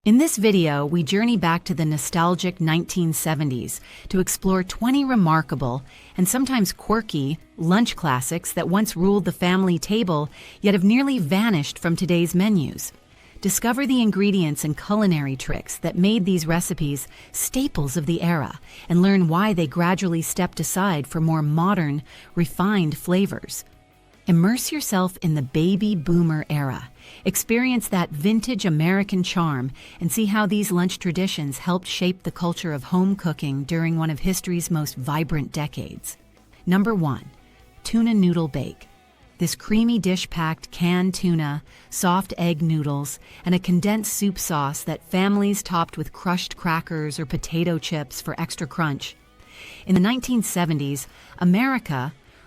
In this video, we journey back to the nostalgic 1970s to explore 20 remarkable and sometimes quirky lunch classics that once ruled the family table yet have nearly vanished from today's menus. Discover the ingredients and culinary tricks that made these recipes staples of the era and learn why they gradually stepped aside for more modern, refined flavors. Immerse yourself in the baby boomer era. Experience that vintage American charm and see how these lunch traditions helped shape the culture of home cooking during one of history's most vibrant decades. Number 1. Tuna Noodle Bake. This creamy dish packed canned tuna, soft egg noodles, and a condensed soup sauce that families topped with crushed crackers or potato chips for extra crunch. In the 1970s,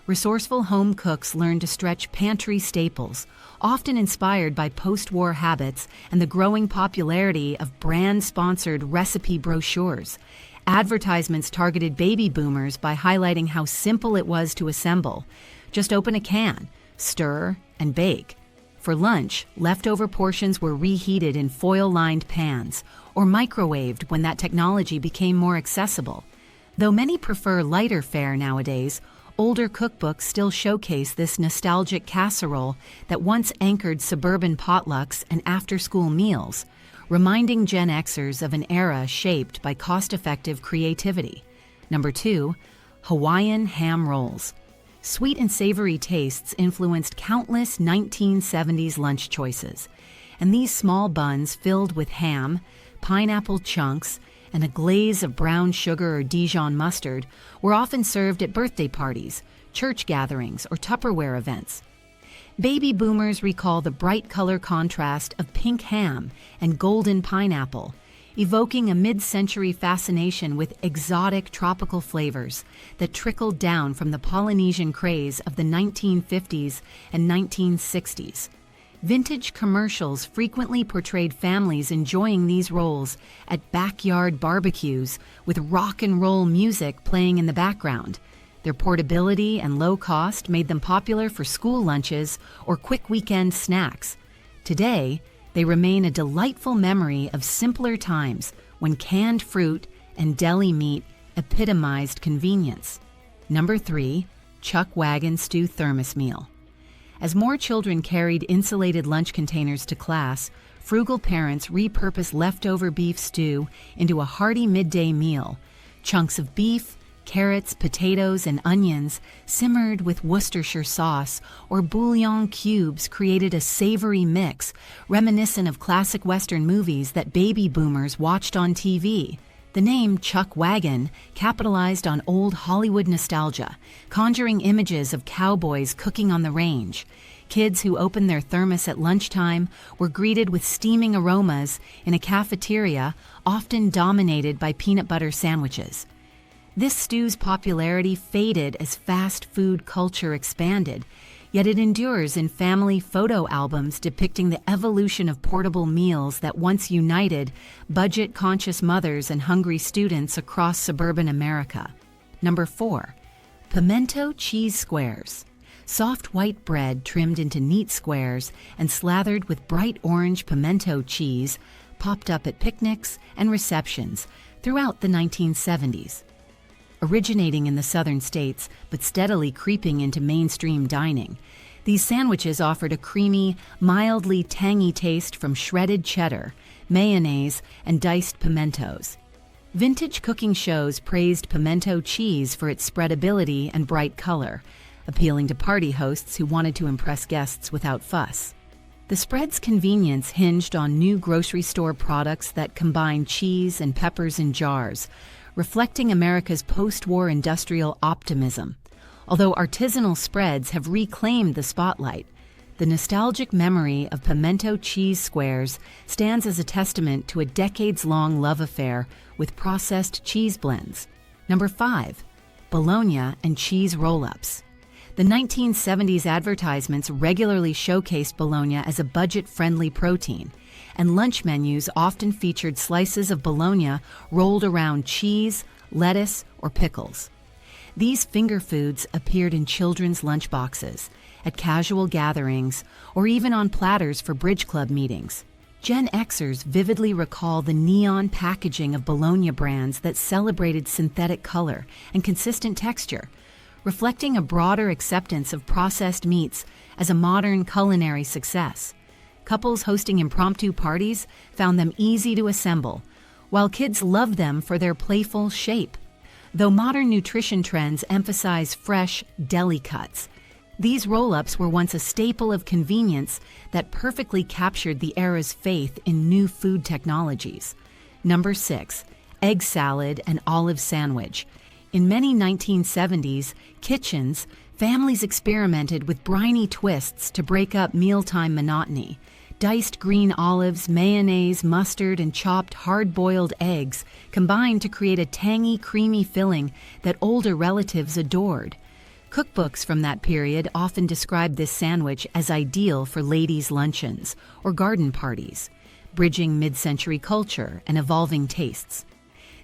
resourceful home cooks learned to stretch pantry staples, often inspired by post-war habits and the growing popularity of brand-sponsored recipe brochures. Advertisements targeted baby boomers by highlighting how simple it was to assemble. Just open a can, stir, and bake. For lunch, leftover portions were reheated in foil-lined pans or microwaved when that technology became more accessible. Though many prefer lighter fare nowadays, older cookbooks still showcase this nostalgic casserole that once anchored suburban potlucks and after-school meals, reminding Gen Xers of an era shaped by cost-effective creativity. Number 2. Hawaiian Ham Rolls. Sweet and savory tastes influenced countless 1970s lunch choices, and these small buns filled with ham, pineapple chunks, and a glaze of brown sugar or Dijon mustard were often served at birthday parties, church gatherings, or Tupperware events. Baby boomers recall the bright color contrast of pink ham and golden pineapple, evoking a mid-century fascination with exotic tropical flavors that trickled down from the Polynesian craze of the 1950s and 1960s. Vintage commercials frequently portrayed families enjoying these rolls at backyard barbecues with rock and roll music playing in the background. Their portability and low cost made them popular for school lunches or quick weekend snacks. Today, they remain a delightful memory of simpler times when canned fruit and deli meat epitomized convenience. Number 3. Chuck Wagon Stew Thermos Meal. As more children carried insulated lunch containers to class, frugal parents repurposed leftover beef stew into a hearty midday meal. Chunks of beef, carrots, potatoes, and onions simmered with Worcestershire sauce or bouillon cubes created a savory mix reminiscent of classic Western movies that baby boomers watched on TV. The name Chuck Wagon capitalized on old Hollywood nostalgia, conjuring images of cowboys cooking on the range. Kids who opened their thermos at lunchtime were greeted with steaming aromas in a cafeteria often dominated by peanut butter sandwiches. This stew's popularity faded as fast food culture expanded, yet it endures in family photo albums depicting the evolution of portable meals that once united budget-conscious mothers and hungry students across suburban America. Number 4. Pimento Cheese Squares. Soft white bread trimmed into neat squares and slathered with bright orange pimento cheese popped up at picnics and receptions throughout the 1970s. Originating in the southern states but steadily creeping into mainstream dining, these sandwiches offered a creamy, mildly tangy taste from shredded cheddar, mayonnaise, and diced pimentos. Vintage cooking shows praised pimento cheese for its spreadability and bright color, appealing to party hosts who wanted to impress guests without fuss. The spread's convenience hinged on new grocery store products that combined cheese and peppers in jars, reflecting America's post-war industrial optimism. Although artisanal spreads have reclaimed the spotlight, the nostalgic memory of pimento cheese squares stands as a testament to a decades-long love affair with processed cheese blends. Number 5. Bologna and cheese rollups. The 1970s advertisements regularly showcased bologna as a budget-friendly protein, and lunch menus often featured slices of bologna rolled around cheese, lettuce, or pickles. These finger foods appeared in children's lunchboxes, at casual gatherings, or even on platters for bridge club meetings. Gen Xers vividly recall the neon packaging of Bologna brands that celebrated synthetic color and consistent texture, reflecting a broader acceptance of processed meats as a modern culinary success. Couples hosting impromptu parties found them easy to assemble, while kids loved them for their playful shape. Though modern nutrition trends emphasize fresh, deli cuts, these roll-ups were once a staple of convenience that perfectly captured the era's faith in new food technologies. Number 6. Egg salad and olive sandwich. In many 1970s kitchens, families experimented with briny twists to break up mealtime monotony. Diced green olives, mayonnaise, mustard, and chopped hard-boiled eggs combined to create a tangy, creamy filling that older relatives adored. Cookbooks from that period often describe this sandwich as ideal for ladies' luncheons or garden parties, bridging mid-century culture and evolving tastes.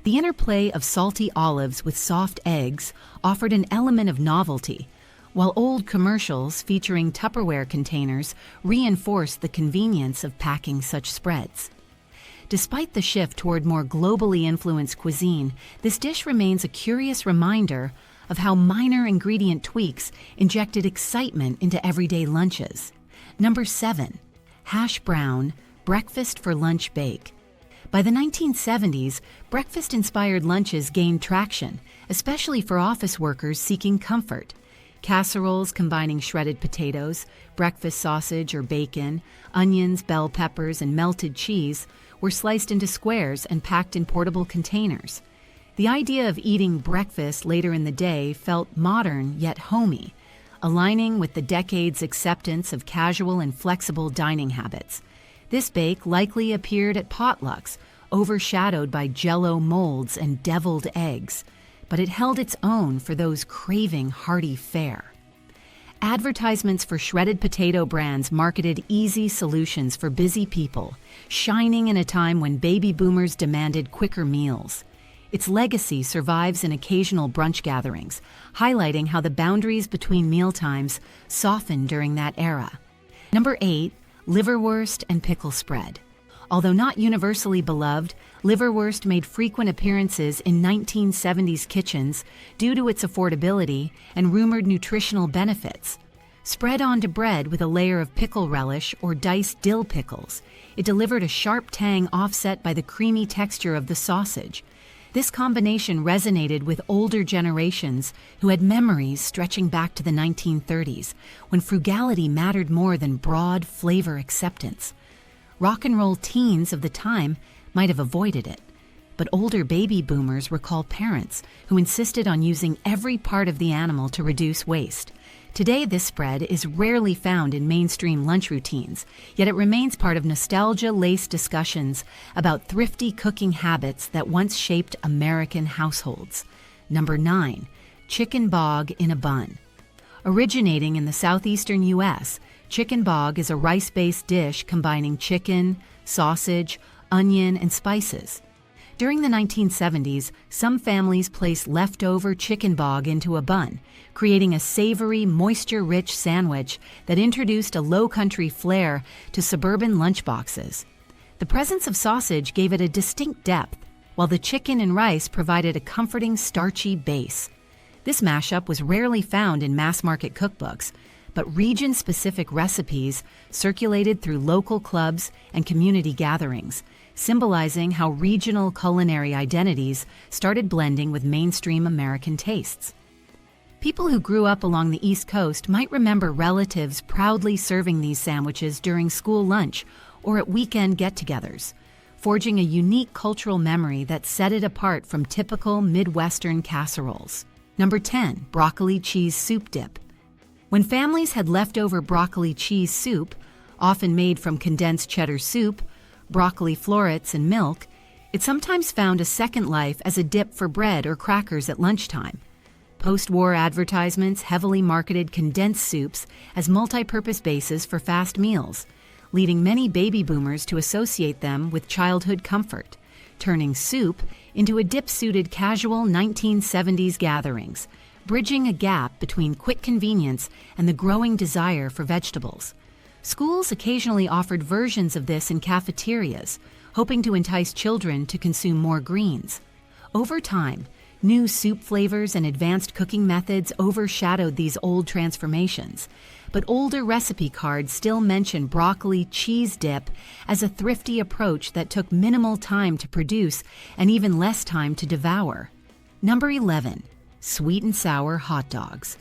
The interplay of salty olives with soft eggs offered an element of novelty, while old commercials featuring Tupperware containers reinforced the convenience of packing such spreads. Despite the shift toward more globally influenced cuisine, this dish remains a curious reminder of how minor ingredient tweaks injected excitement into everyday lunches. Number 7. Hash brown, breakfast for lunch bake. By the 1970s, breakfast-inspired lunches gained traction, especially for office workers seeking comfort. Casseroles combining shredded potatoes, breakfast sausage or bacon, onions, bell peppers, and melted cheese were sliced into squares and packed in portable containers. The idea of eating breakfast later in the day felt modern yet homey, aligning with the decade's acceptance of casual and flexible dining habits. This bake likely appeared at potlucks, overshadowed by Jell-O molds and deviled eggs, but it held its own for those craving hearty fare. Advertisements for shredded potato brands marketed easy solutions for busy people, shining in a time when baby boomers demanded quicker meals. Its legacy survives in occasional brunch gatherings, highlighting how the boundaries between mealtimes softened during that era. Number 8. Liverwurst and pickle spread. Although not universally beloved, liverwurst made frequent appearances in 1970s kitchens due to its affordability and rumored nutritional benefits. Spread onto bread with a layer of pickle relish or diced dill pickles, it delivered a sharp tang offset by the creamy texture of the sausage. This combination resonated with older generations who had memories stretching back to the 1930s, when frugality mattered more than broad flavor acceptance. Rock and roll teens of the time might have avoided it, but older baby boomers recall parents who insisted on using every part of the animal to reduce waste. Today, this spread is rarely found in mainstream lunch routines, yet it remains part of nostalgia-laced discussions about thrifty cooking habits that once shaped American households. Number 9. Chicken bog in a bun. Originating in the southeastern U.S., chicken bog is a rice-based dish combining chicken, sausage, onion, and spices. During the 1970s, some families placed leftover chicken bog into a bun, creating a savory, moisture-rich sandwich that introduced a low-country flair to suburban lunchboxes. The presence of sausage gave it a distinct depth, while the chicken and rice provided a comforting, starchy base. This mashup was rarely found in mass-market cookbooks, but region-specific recipes circulated through local clubs and community gatherings, symbolizing how regional culinary identities started blending with mainstream American tastes. People who grew up along the East Coast might remember relatives proudly serving these sandwiches during school lunch or at weekend get-togethers, forging a unique cultural memory that set it apart from typical Midwestern casseroles. Number 10. Broccoli cheese soup dip. When families had leftover broccoli cheese soup, often made from condensed cheddar soup, broccoli florets, and milk, it sometimes found a second life as a dip for bread or crackers at lunchtime. Post-war advertisements heavily marketed condensed soups as multi-purpose bases for fast meals, leading many baby boomers to associate them with childhood comfort, turning soup into a dip-suited casual 1970s gatherings, bridging a gap between quick convenience and the growing desire for vegetables. Schools occasionally offered versions of this in cafeterias, hoping to entice children to consume more greens. Over time, new soup flavors and advanced cooking methods overshadowed these old transformations, but older recipe cards still mention broccoli cheese dip as a thrifty approach that took minimal time to produce and even less time to devour. Number 11. Sweet and sour hot dogs.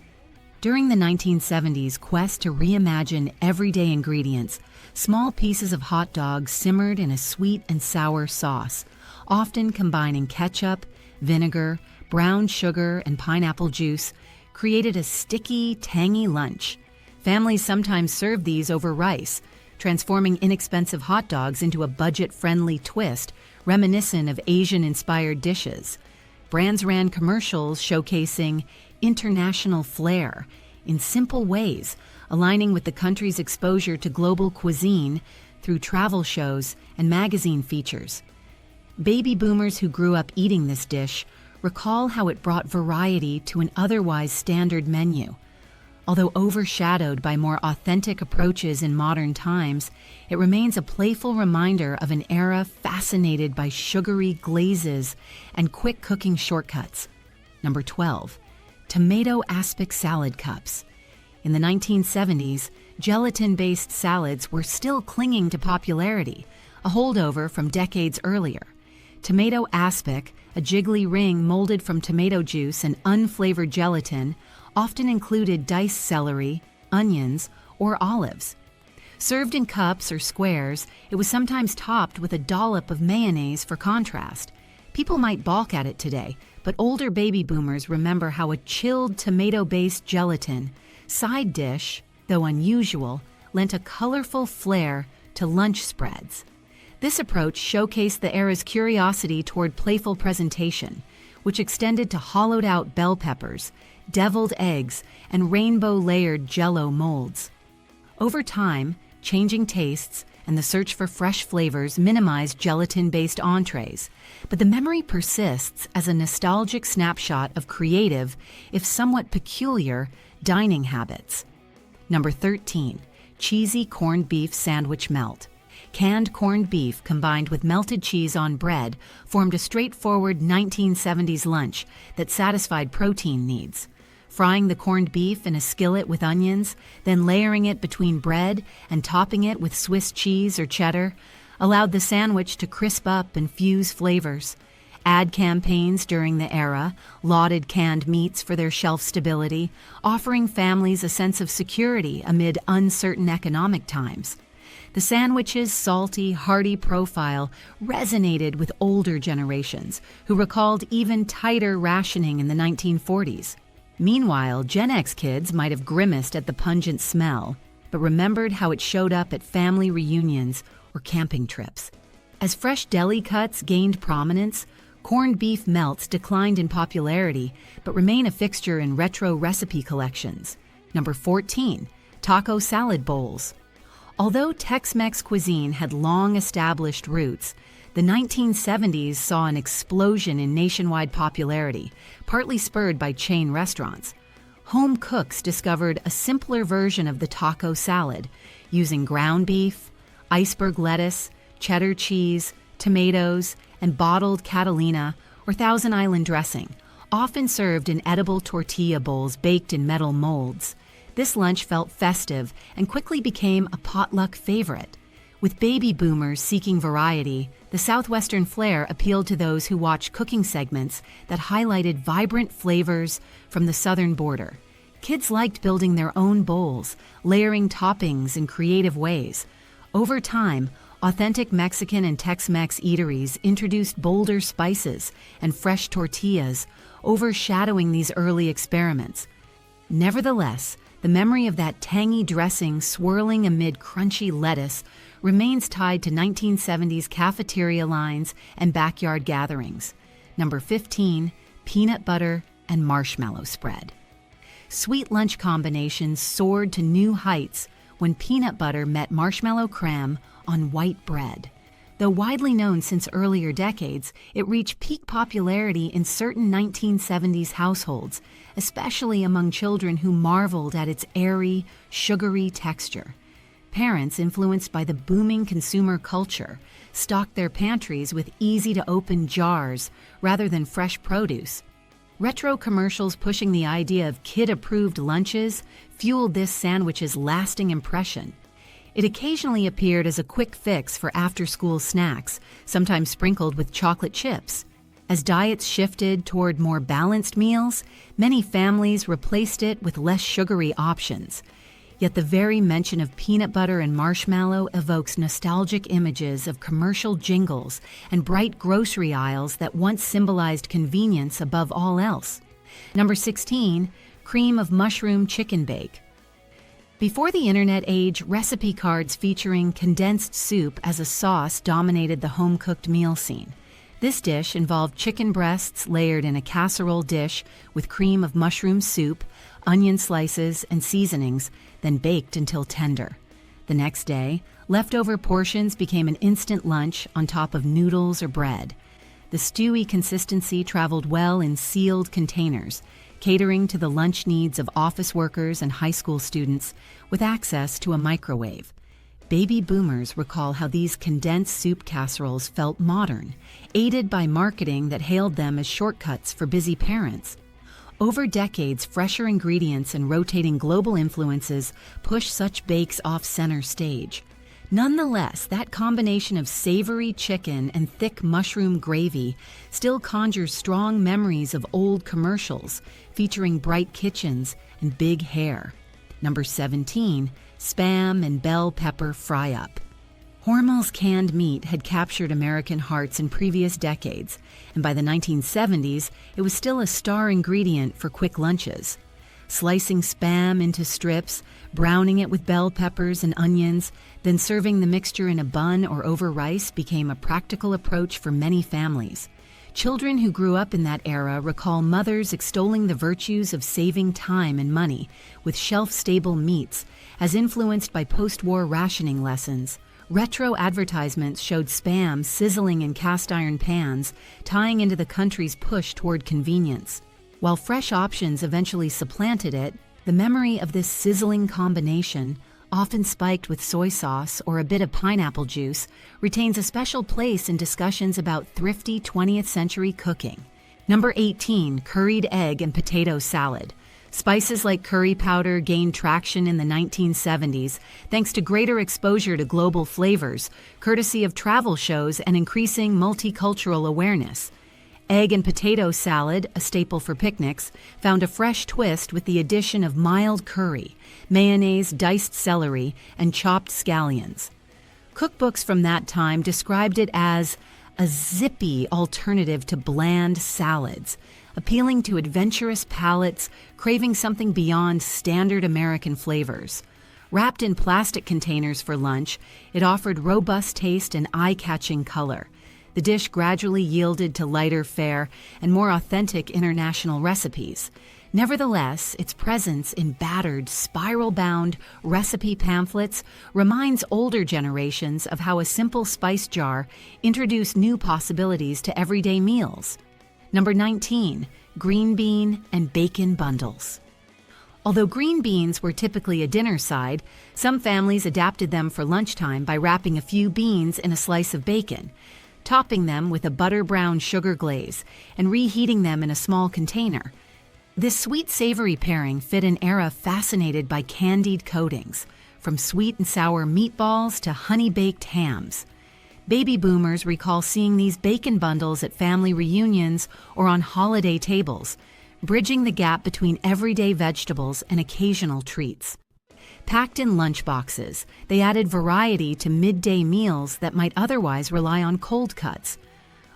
During the 1970s quest to reimagine everyday ingredients, small pieces of hot dogs simmered in a sweet and sour sauce, often combining ketchup, vinegar, brown sugar, and pineapple juice, created a sticky, tangy lunch. Families sometimes served these over rice, transforming inexpensive hot dogs into a budget-friendly twist reminiscent of Asian-inspired dishes. Brands ran commercials showcasing international flair in simple ways, aligning with the country's exposure to global cuisine through travel shows and magazine features. Baby boomers who grew up eating this dish recall how it brought variety to an otherwise standard menu. Although overshadowed by more authentic approaches in modern times, it remains a playful reminder of an era fascinated by sugary glazes and quick cooking shortcuts. Number 12. Tomato Aspic salad cups. In the 1970s, gelatin-based salads were still clinging to popularity, a holdover from decades earlier. Tomato aspic, a jiggly ring molded from tomato juice and unflavored gelatin, often included diced celery, onions, or olives. Served in cups or squares, it was sometimes topped with a dollop of mayonnaise for contrast. People might balk at it today, but older baby boomers remember how a chilled tomato-based gelatin side dish, though unusual, lent a colorful flair to lunch spreads. This approach showcased the era's curiosity toward playful presentation, which extended to hollowed-out bell peppers, deviled eggs, and rainbow-layered Jell-O molds. Over time, changing tastes and the search for fresh flavors minimized gelatin-based entrees, but the memory persists as a nostalgic snapshot of creative, if somewhat peculiar, dining habits. Number 13. Cheesy corned beef sandwich melt. Canned corned beef combined with melted cheese on bread formed a straightforward 1970s lunch that satisfied protein needs. Frying the corned beef in a skillet with onions, then layering it between bread and topping it with Swiss cheese or cheddar, allowed the sandwich to crisp up and fuse flavors. Ad campaigns during the era lauded canned meats for their shelf stability, offering families a sense of security amid uncertain economic times. The sandwich's salty, hearty profile resonated with older generations who recalled even tighter rationing in the 1940s. Meanwhile, Gen X kids might have grimaced at the pungent smell, but remembered how it showed up at family reunions or camping trips. As fresh deli cuts gained prominence, corned beef melts declined in popularity, but remain a fixture in retro recipe collections. Number 14. Taco salad bowls. Although Tex-Mex cuisine had long established roots, the 1970s saw an explosion in nationwide popularity, partly spurred by chain restaurants. Home cooks discovered a simpler version of the taco salad, using ground beef, iceberg lettuce, cheddar cheese, tomatoes, and bottled Catalina or Thousand Island dressing, often served in edible tortilla bowls baked in metal molds. This lunch felt festive and quickly became a potluck favorite. With baby boomers seeking variety, the Southwestern flair appealed to those who watched cooking segments that highlighted vibrant flavors from the southern border. Kids liked building their own bowls, layering toppings in creative ways. Over time, authentic Mexican and Tex-Mex eateries introduced bolder spices and fresh tortillas, overshadowing these early experiments. Nevertheless, the memory of that tangy dressing swirling amid crunchy lettuce remains tied to 1970s cafeteria lines and backyard gatherings. Number 15, peanut butter and marshmallow spread. Sweet lunch combinations soared to new heights when peanut butter met marshmallow crème on white bread. Though widely known since earlier decades, it reached peak popularity in certain 1970s households, especially among children who marveled at its airy, sugary texture. Parents, influenced by the booming consumer culture, stocked their pantries with easy-to-open jars rather than fresh produce. Retro commercials pushing the idea of kid-approved lunches fueled this sandwich's lasting impression. It occasionally appeared as a quick fix for after-school snacks, sometimes sprinkled with chocolate chips. As diets shifted toward more balanced meals, many families replaced it with less sugary options. Yet the very mention of peanut butter and marshmallow evokes nostalgic images of commercial jingles and bright grocery aisles that once symbolized convenience above all else. Number 16, cream of mushroom chicken bake. Before the internet age, recipe cards featuring condensed soup as a sauce dominated the home-cooked meal scene. This dish involved chicken breasts layered in a casserole dish with cream of mushroom soup, onion slices, and seasonings, then baked until tender. The next day, leftover portions became an instant lunch on top of noodles or bread. The stewy consistency traveled well in sealed containers, catering to the lunch needs of office workers and high school students with access to a microwave. Baby boomers recall how these condensed soup casseroles felt modern, aided by marketing that hailed them as shortcuts for busy parents. Over decades, fresher ingredients and rotating global influences push such bakes off center stage. Nonetheless, that combination of savory chicken and thick mushroom gravy still conjures strong memories of old commercials featuring bright kitchens and big hair. Number 17, Spam and bell pepper fry-up. Hormel's canned meat had captured American hearts in previous decades, and by the 1970s, it was still a star ingredient for quick lunches. Slicing Spam into strips, browning it with bell peppers and onions, then serving the mixture in a bun or over rice became a practical approach for many families. Children who grew up in that era recall mothers extolling the virtues of saving time and money with shelf-stable meats, as influenced by post-war rationing lessons. Retro advertisements showed Spam sizzling in cast-iron pans, tying into the country's push toward convenience. While fresh options eventually supplanted it, the memory of this sizzling combination, often spiked with soy sauce or a bit of pineapple juice, retains a special place in discussions about thrifty 20th century cooking. Number 18, curried egg and potato salad. Spices like curry powder gained traction in the 1970s thanks to greater exposure to global flavors, courtesy of travel shows and increasing multicultural awareness. Egg and potato salad, a staple for picnics, found a fresh twist with the addition of mild curry, mayonnaise, diced celery, and chopped scallions. Cookbooks from that time described it as a zippy alternative to bland salads, appealing to adventurous palates craving something beyond standard American flavors. Wrapped in plastic containers for lunch, it offered robust taste and eye-catching color. The dish gradually yielded to lighter fare and more authentic international recipes. Nevertheless, its presence in battered, spiral-bound recipe pamphlets reminds older generations of how a simple spice jar introduced new possibilities to everyday meals. Number 19, green bean and bacon bundles. Although green beans were typically a dinner side, some families adapted them for lunchtime by wrapping a few beans in a slice of bacon, topping them with a butter-brown sugar glaze, and reheating them in a small container. This sweet-savory pairing fit an era fascinated by candied coatings, from sweet and sour meatballs to honey-baked hams. Baby boomers recall seeing these bacon bundles at family reunions or on holiday tables, bridging the gap between everyday vegetables and occasional treats. Packed in lunchboxes, they added variety to midday meals that might otherwise rely on cold cuts.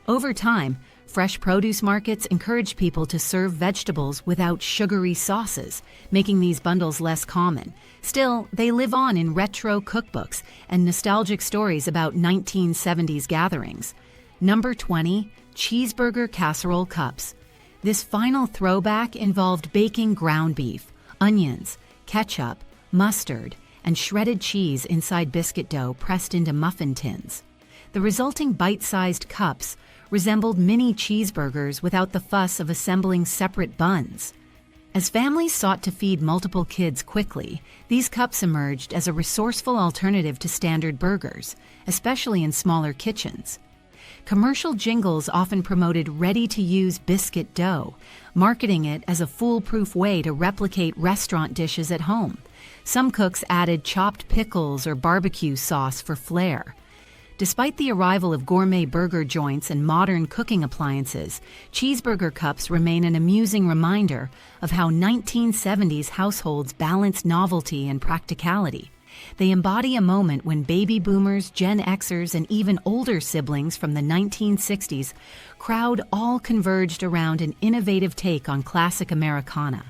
Over time, fresh produce markets encouraged people to serve vegetables without sugary sauces, making these bundles less common. Still, they live on in retro cookbooks and nostalgic stories about 1970s gatherings. Number 20, Cheeseburger casserole cups. This final throwback involved baking ground beef, onions, ketchup, mustard, and shredded cheese inside biscuit dough pressed into muffin tins. The resulting bite-sized cups resembled mini cheeseburgers without the fuss of assembling separate buns. As families sought to feed multiple kids quickly, these cups emerged as a resourceful alternative to standard burgers, especially in smaller kitchens. Commercial jingles often promoted ready-to-use biscuit dough, marketing it as a foolproof way to replicate restaurant dishes at home. Some cooks added chopped pickles or barbecue sauce for flair. Despite the arrival of gourmet burger joints and modern cooking appliances, cheeseburger cups remain an amusing reminder of how 1970s households balanced novelty and practicality. They embody a moment when baby boomers, Gen Xers, and even older siblings from the 1960s crowd all converged around an innovative take on classic Americana.